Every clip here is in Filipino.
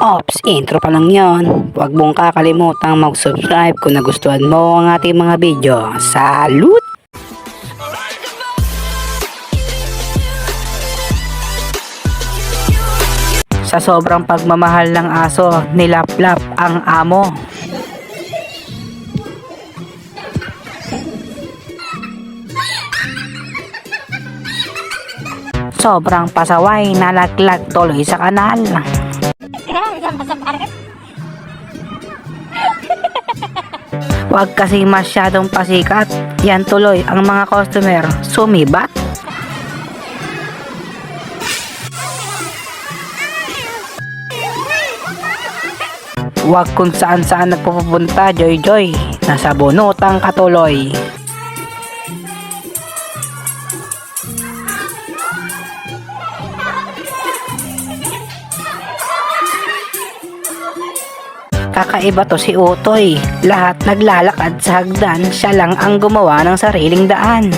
Ops, intro pa lang yon. Huwag mong kakalimutang mag-subscribe kung nagustuhan mo ang ating mga video. Salute! Sa sobrang pagmamahal ng aso, nilaplap ang amo. Sobrang pasaway, nalaglag tuloy sa kanal. Huwag kasi masyadong pasikat, yan tuloy ang mga customer sumibat. Huwag kung saan saan nagpupunta, Joy Joy, nasa bunotang katuloy. Kakaiba to si Utoy, lahat naglalakad sa hagdan, siya lang ang gumawa ng sariling daan.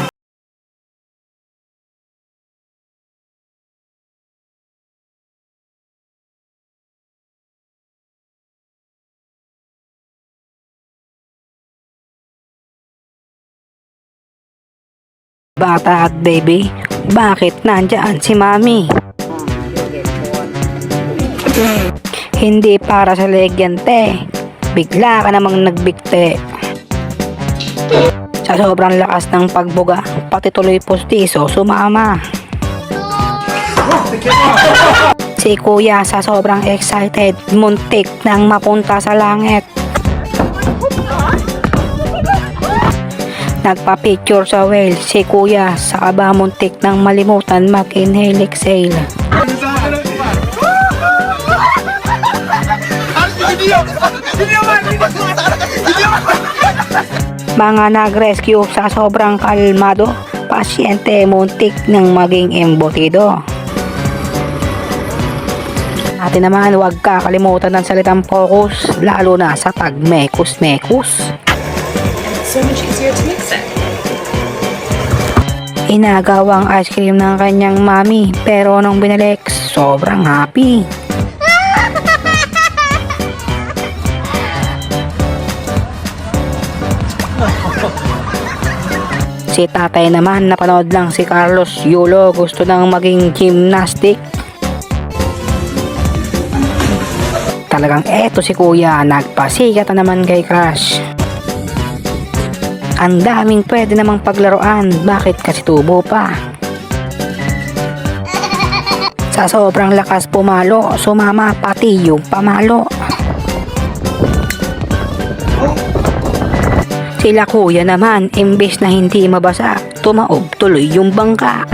Bata at baby, bakit nandyan si Mami? Hindi para sa legyante, bigla ka namang nagbigte. Sa sobrang lakas ng pagbuga, pati tuloy postiso sumama. Si kuya sa sobrang excited, muntik nang mapunta sa langit. Nagpa-picture sa whale si kuya, sa kaba muntik nang malimutan mag-inhale exhale. Mga nag-rescue sa sobrang kalmado, pasyente muntik ng maging embutido. Atin naman, huwag kakalimutan ng salitang focus, lalo na sa tag-mekus-mekus. So much easier to mix it. Inagaw ang ice cream ng kanyang mami, pero nung binalik, sobrang happy. Si tatay naman, napanood lang si Carlos Yulo, gusto nang maging gymnastic. Talagang eto si kuya, nagpasikat na naman kay Crush. Ang daming pwede namang paglaruan, bakit kasi tubo pa? Sa sobrang lakas pumalo, sumama pati yung pamalo. Sila kuya naman, imbes na hindi mabasa, tumaob tuloy yung bangka.